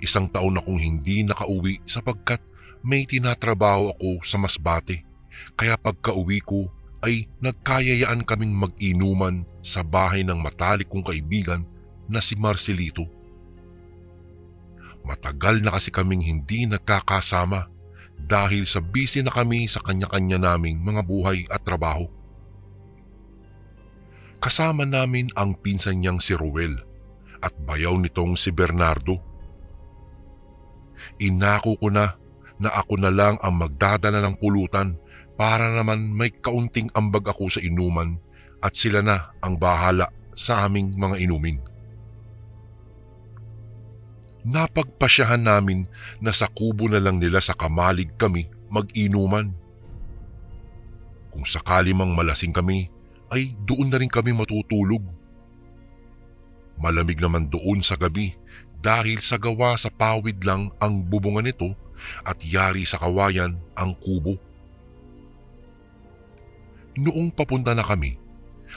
Isang taon akong hindi nakauwi sapagkat may tinatrabaho ako sa Masbate, kaya pagkauwi ko ay nagkayayaan kaming mag-inuman sa bahay ng matalik kong kaibigan na si Marcelito. Matagal na kasi kaming hindi nagkakasama dahil sa busy na kami sa kanya-kanya naming mga buhay at trabaho. Kasama namin ang pinsan niyang si Ruel at bayaw nitong si Bernardo. Inako ko na ako na lang ang magdadala ng pulutan para naman may kaunting ambag ako sa inuman at sila na ang bahala sa aming mga inumin. Napagpasyahan namin na sa kubo na lang nila sa Kamalig kami mag-inuman. Kung sakali mang malasing kami, ay doon na rin kami matutulog. Malamig naman doon sa gabi dahil sa gawa sa pawid lang ang bubungan nito at yari sa kawayan ang kubo. Noong papunta na kami,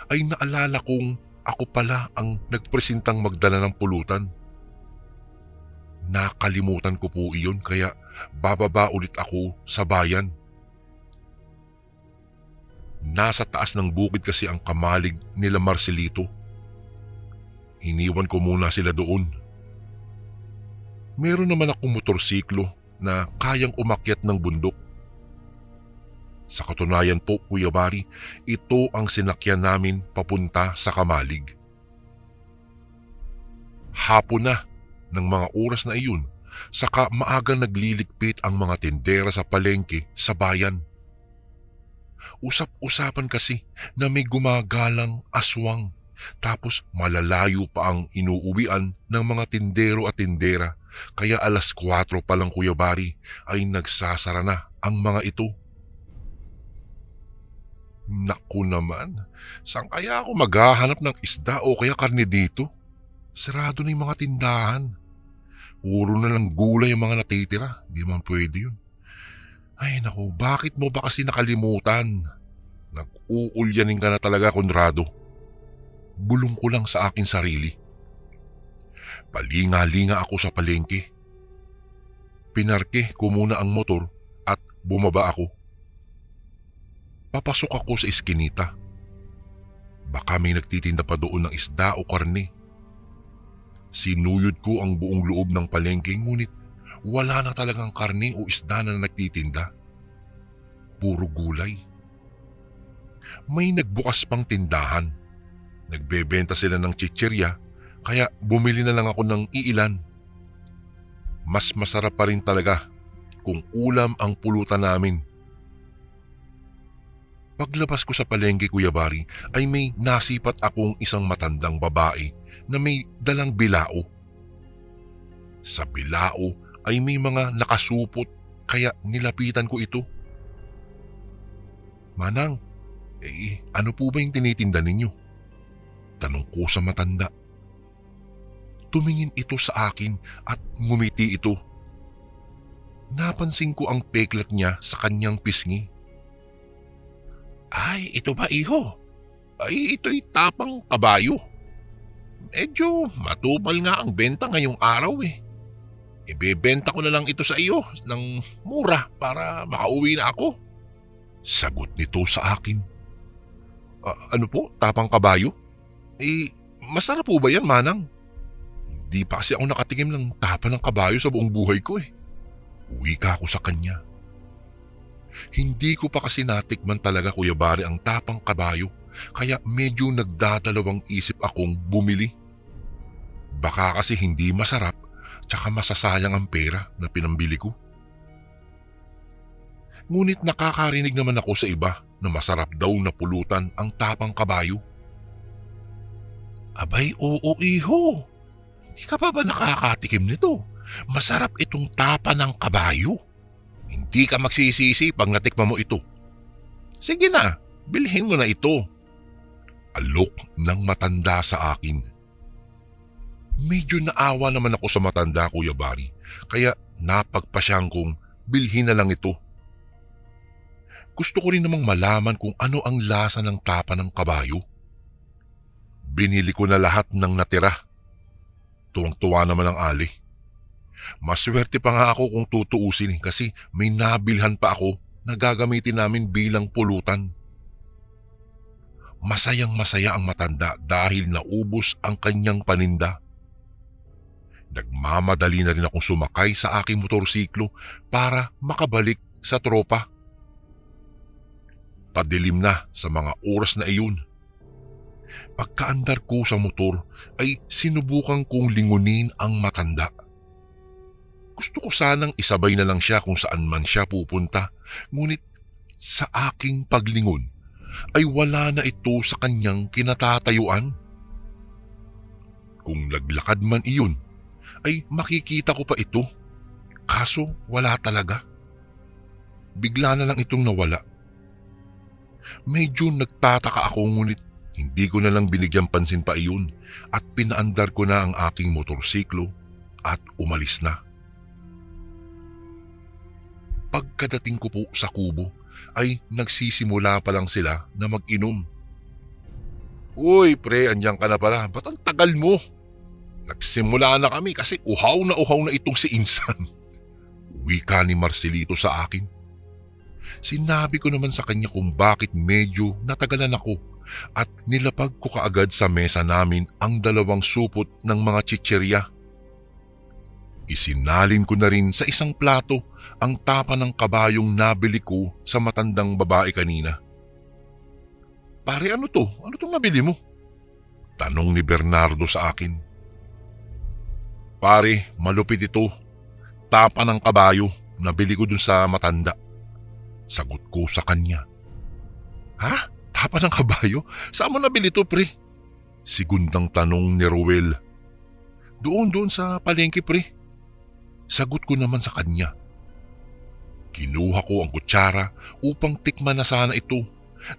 ay naalala kong ako pala ang nagpresentang magdala ng pulutan. Nakalimutan ko po iyon kaya bababa ulit ako sa bayan. Nasa taas ng bukid kasi ang Kamalig nila Marcelito. Iniwan ko muna sila doon. Meron naman akong motorsiklo na kayang umakyat ng bundok. Sa katunayan po, Kuya Bari, ito ang sinakyan namin papunta sa Kamalig. Hapon na ng mga oras na iyon, saka maagang nagliligpit ang mga tindera sa palengke sa bayan. Usap-usapan kasi na may gumagalang aswang, tapos malalayo pa ang inuuwian ng mga tindero at tindera, kaya alas 4 pa lang, Kuya Bari, ay nagsasara na ang mga ito. Naku naman, saan kaya ako maghahanap ng isda o kaya karne dito? Sarado na yung mga tindahan. Puro na lang gulay ang mga natitira, di man pwede yun. Ay naku, bakit mo ba kasi nakalimutan? Nag-uulyanin ka na talaga, Conrado. Bulong ko lang sa aking sarili. Palinga-linga ako sa palengke. Pinarke ko muna ang motor at bumaba ako. Papasok ako sa iskinita. Baka may nagtitinda pa doon ng isda o karne. Sinuyod ko ang buong loob ng palengke ngunit wala na talagang karne o isda na nagtitinda. Puro gulay. May nagbukas pang tindahan. Nagbebenta sila ng chichirya, kaya bumili na lang ako ng iilan. Mas masarap pa rin talaga kung ulam ang pulutan namin. Paglabas ko sa palengke, Kuya Bari, ay may nasipat akong isang matandang babae na may dalang bilao. Sa bilao ay may mga nakasupot, kaya nilapitan ko ito. "Manang, ano po ba yung tinitinda ninyo?" Tanong ko sa matanda. Tumingin ito sa akin at ngumiti ito. Napansin ko ang peklat niya sa kanyang pisngi. "Ay, ito ba, iho? Ay, ito'y tapang kabayo. Medyo matupal nga ang benta ngayong araw eh. Ibebenta ko na lang ito sa iyo ng mura para makauwi na ako." Sagot nito sa akin. Ano po, tapang kabayo? Masarap po ba yan, Manang? Hindi pa kasi ako nakatikim ng tapa ng kabayo sa buong buhay ko eh. Wika ko sa kanya. Hindi ko pa kasi natikman talaga, Kuya Bari, ang tapang kabayo, kaya medyo nagdadalawang isip akong bumili. Baka kasi hindi masarap, tsaka masasayang ang pera na pinambili ko. Ngunit nakakarinig naman ako sa iba na masarap daw na pulutan ang tapang kabayo. "Abay, oo, iho. Hindi ka pa ba nakakatikim nito? Masarap itong tapa ng kabayo. Hindi ka magsisisi pag natikman mo ito. Sige na, bilhin mo na ito." Alok ng matanda sa akin. Medyo naawa naman ako sa matanda, Kuya Bari, kaya napagpasyang kong bilhin na lang ito. Gusto ko rin namang malaman kung ano ang lasa ng tapa ng kabayo. Binili ko na lahat ng natira. Tuwang-tuwa naman ang Ali. Maswerte pa nga ako kung tutuusin kasi may nabilhan pa ako na gagamitin namin bilang pulutan. Masayang masaya ang matanda dahil naubos ang kanyang paninda. Nagmamadali na rin akong sumakay sa aking motorsiklo para makabalik sa tropa. Padilim na sa mga oras na iyon. Pagkaandar ko sa motor ay sinubukan kong lingunin ang matanda. Gusto ko sanang isabay na lang siya kung saan man siya pupunta, ngunit sa aking paglingon ay wala na ito sa kanyang kinatatayuan. Kung naglakad man iyon, ay makikita ko pa ito, kaso wala talaga. Bigla na lang itong nawala. Medyo nagtataka ako, ngunit hindi ko na lang binigyan pansin pa iyon at pinaandar ko na ang aking motorsiklo at umalis na. Pagkadating ko po sa kubo ay nagsisimula pa lang sila na mag-inom. "Uy pre, andyan ka na pala. Ba't ang tagal mo? Nagsimula na kami kasi uhaw na itong si Insan." Wika ni Marcelito sa akin. Sinabi ko naman sa kanya kung bakit medyo natagalan ako at nilapag ko kaagad sa mesa namin ang 2 supot ng mga chichirya. Isinalin ko na rin sa isang plato ang tapa ng kabayong nabili ko sa matandang babae kanina. "Pare, ano to? Ano tong nabili mo?" tanong ni Bernardo sa akin. "Pare, malupit ito. Tapa ng kabayo, nabili ko dun sa matanda." Sagot ko sa kanya. "Ha? Tapa ng kabayo? Saan mo nabili to, pre?" Sigundang tanong ni Ruel. Doon sa palengke, pre." Sagot ko naman sa kanya. Kinuha ko ang kutsara upang tikman na sana ito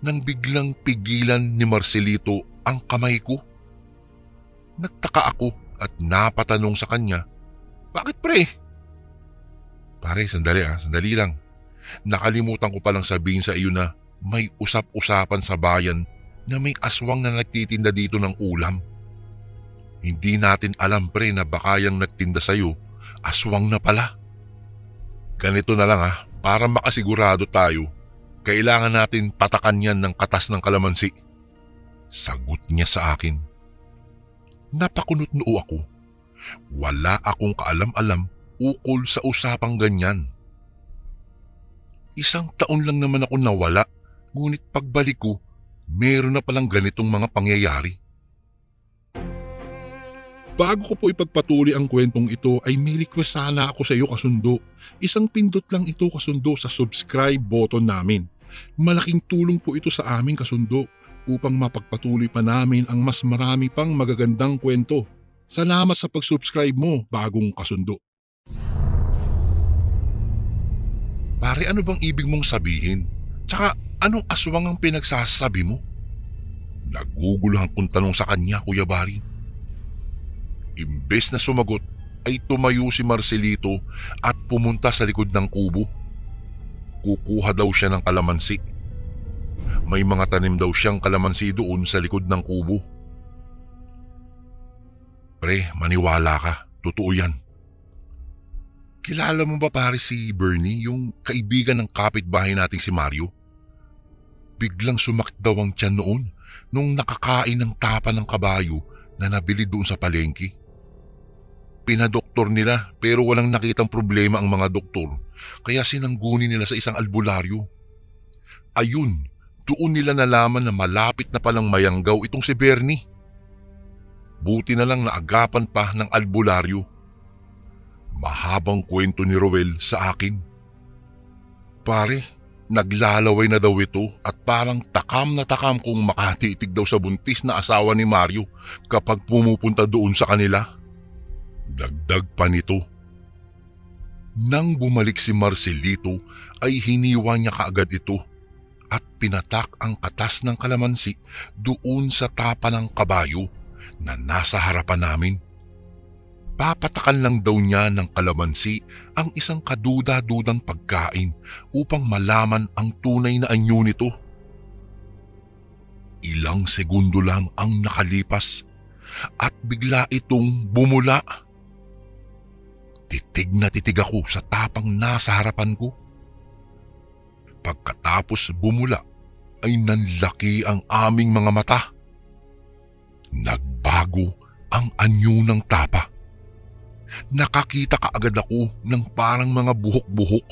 nang biglang pigilan ni Marcelito ang kamay ko. Nagtaka ako at napatanong sa kanya, "Bakit, pre?" "Pare, sandali lang. Nakalimutan ko palang sabihin sa iyo na may usap-usapan sa bayan na may aswang na nagtitinda dito ng ulam. Hindi natin alam, pre, na baka yung nagtinda sa iyo, aswang na pala. Ganito na lang para makasigurado tayo, kailangan natin patakan yan ng katas ng kalamansi." Sagot niya sa akin. Napakunot noo ako. Wala akong kaalam-alam ukol sa usapang ganyan. 1 taon lang naman ako nawala, ngunit pagbalik ko, meron na palang ganitong mga pangyayari. Bago ko po ipagpatuloy ang kwentong ito ay may request sana ako sa iyo kasundo. Isang pindot lang ito kasundo sa subscribe button namin. Malaking tulong po ito sa aming kasundo upang mapagpatuloy pa namin ang mas marami pang magagandang kwento. Salamat sa pag-subscribe mo, bagong kasundo. Pare, ano bang ibig mong sabihin? Tsaka anong aswang ang pinagsasabi mo? Naguguluhan kong tanong sa kanya, Kuya Bari. Imbes na sumagot ay tumayo si Marcelito at pumunta sa likod ng kubo. Kukuha daw siya ng kalamansi. May mga tanim daw siyang kalamansi doon sa likod ng kubo. Pre, maniwala ka. Totoo yan. Kilala mo ba pare si Bernie, yung kaibigan ng kapitbahay nating si Mario? Biglang sumakit daw ang tiyan noon nung nakakain ng tapa ng kabayo na nabili doon sa palengke. Pinadoktor nila pero walang nakitang problema ang mga doktor kaya sinangguni nila sa isang albularyo. Ayun, doon nila nalaman na malapit na palang mayanggaw itong si Bernie. Buti na lang naagapan pa ng albularyo. Mahabang kwento ni Roel sa akin. Pare, naglalaway na daw ito at parang takam na takam kung makatitig daw sa buntis na asawa ni Mario kapag pumupunta doon sa kanila. Dagdag pa nito. Nang bumalik si Marcelito ay hiniwa niya kaagad ito at pinatak ang katas ng kalamansi doon sa tapa ng kabayo na nasa harapan namin. Papatakan lang daw niya ng kalamansi ang isang kaduda-dudang pagkain upang malaman ang tunay na anyo nito. Ilang segundo lang ang nakalipas at bigla itong bumula. Titig na titig ako sa tapang nasa harapan ko. Pagkatapos bumula ay nanlaki ang aming mga mata. Nagbago ang anyo ng tapa. Nakakita kaagad ako ng parang mga buhok-buhok.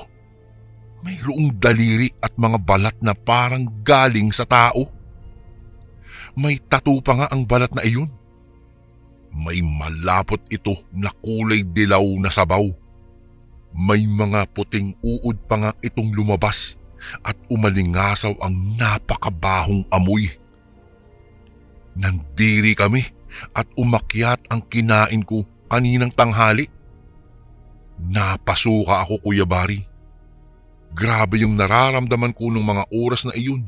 Mayroong daliri at mga balat na parang galing sa tao. May tattoo pa nga ang balat na iyon. May malapot ito na kulay dilaw na sabaw. May mga puting uod pa nga itong lumabas at umalingasaw ang napakabahong amoy. Nandiri kami at umakyat ang kinain ko kaninang tanghali. Napasuka ako, Kuya Bari. Grabe yung nararamdaman ko ng mga oras na iyon.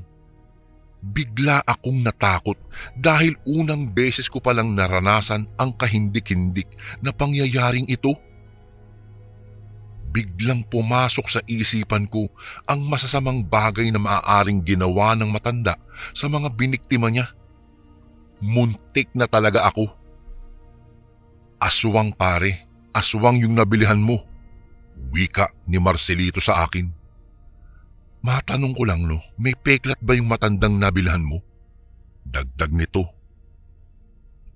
Bigla akong natakot dahil unang beses ko palang naranasan ang kahindik-hindik na pangyayaring ito. Biglang pumasok sa isipan ko ang masasamang bagay na maaaring ginawa ng matanda sa mga biniktima niya. Muntik na talaga ako. Aswang pare, aswang yung nabilihan mo. Wika ni Marcelito sa akin. Matanong ko lang may peklat ba yung matandang nabilhan mo? Dagdag nito.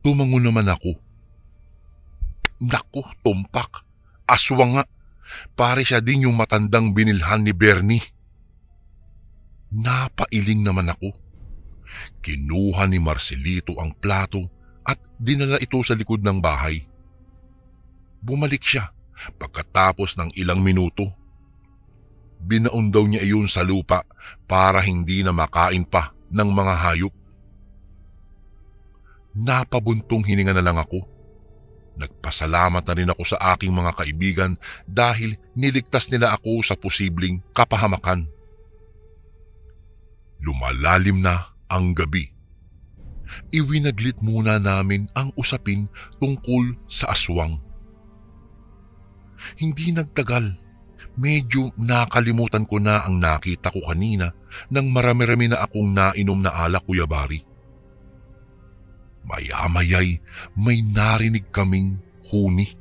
Tumango naman ako. Naku, tumpak. Aswang nga. Pare siya din yung matandang binilhan ni Bernie. Napailing naman ako. Kinuha ni Marcelito ang plato at dinala ito sa likod ng bahay. Bumalik siya pagkatapos ng ilang minuto. Binaon daw niya iyon sa lupa para hindi na makain pa ng mga hayop. Napabuntong hininga na lang ako. Nagpasalamat na rin ako sa aking mga kaibigan dahil niligtas nila ako sa posibleng kapahamakan. Lumalalim na ang gabi. Iwinaglit muna namin ang usapin tungkol sa aswang. Hindi nagtagal. Medyo nakalimutan ko na ang nakita ko kanina nang marami-rami na akong nainom na alak, Kuya Bari. Maya-maya'y may narinig kaming huni.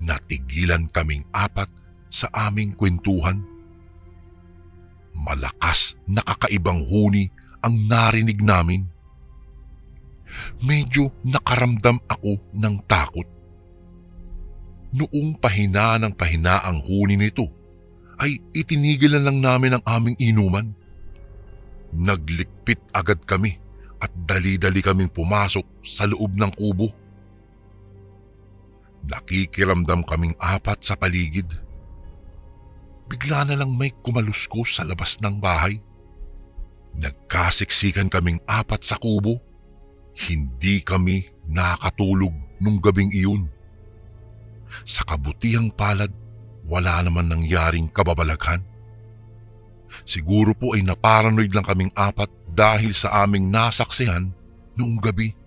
Natigilan kaming apat sa aming kwentuhan. Malakas na kakaibang huni ang narinig namin. Medyo nakaramdam ako ng takot. Noong pahina ng pahina ang huni nito, ay itinigil na lang namin ang aming inuman. Naglikpit agad kami at dali-dali kaming pumasok sa loob ng kubo. Nakikiramdam kaming apat sa paligid. Bigla na lang may kumaluskos sa labas ng bahay. Nagkasiksikan kaming apat sa kubo. Hindi kami nakatulog nung gabing iyon. Sa kabutihang palad, wala naman nangyaring kababalaghan. Siguro po ay naparanoid lang kaming apat dahil sa aming nasaksihan noong gabi.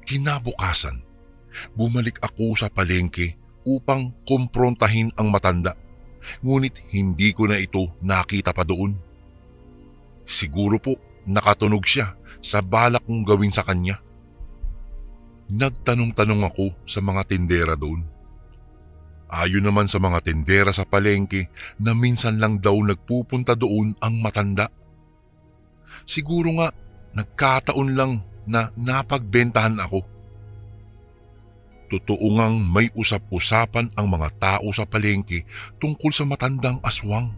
Kinabukasan, bumalik ako sa palengke upang kumprontahin ang matanda, ngunit hindi ko na ito nakita pa doon. Siguro po nakatunog siya sa balak kong gawin sa kanya. Nagtanong-tanong ako sa mga tindera doon. Ayon naman sa mga tindera sa palengke na minsan lang daw nagpupunta doon ang matanda. Siguro nga nagkataon lang na napagbentahan ako. Totoo ngang may usap-usapan ang mga tao sa palengke tungkol sa matandang aswang.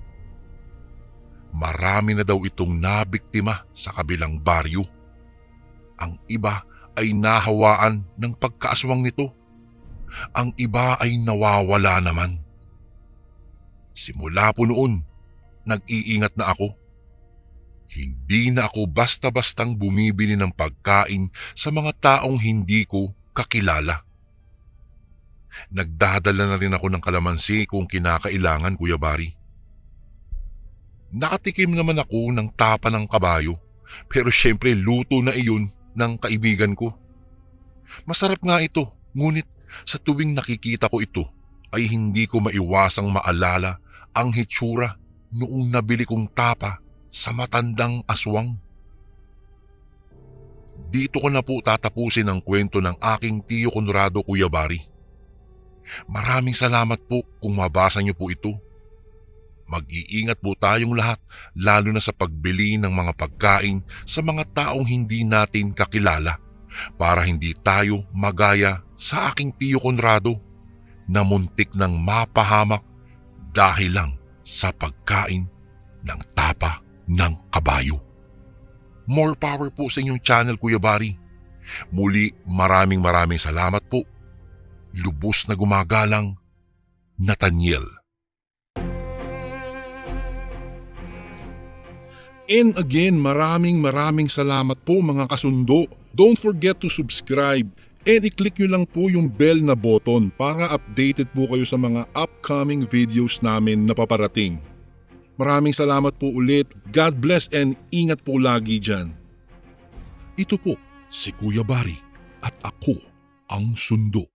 Marami na daw itong nabiktima sa kabilang baryo. Ang iba ay nahawaan ng pagkaaswang nito. Ang iba ay nawawala naman. Simula po noon, nag-iingat na ako. Hindi na ako basta-bastang bumibili ng pagkain sa mga taong hindi ko kakilala. Nagdadala na rin ako ng kalamansi kung kinakailangan, Kuya Bari. Nakatikim naman ako ng tapa ng kabayo, pero syempre luto na iyon ng kaibigan ko. Masarap nga ito, ngunit sa tuwing nakikita ko ito ay hindi ko maiwasang maalala ang hitsura noong nabili kong tapa sa matandang aswang. Dito ko na po tatapusin ang kwento ng aking Tiyo Conrado, Kuya Bari. Maraming salamat po kung mabasa niyo po ito. Mag-iingat po tayong lahat, lalo na sa pagbili ng mga pagkain sa mga taong hindi natin kakilala, para hindi tayo magaya sa aking Tiyo Conrado na muntik ng mapahamak dahil lang sa pagkain ng tapa ng kabayo. More power po sa inyong channel, Kuya Bari. Muli, maraming salamat po. Lubos na gumagalang, Nathaniel. And again, maraming salamat po mga kasundo. Don't forget to subscribe and i-click nyo lang po yung bell na button para updated po kayo sa mga upcoming videos namin na paparating. Maraming salamat po ulit. God bless and ingat po lagi dyan. Ito po si Kuya Bari at ako ang Sundo.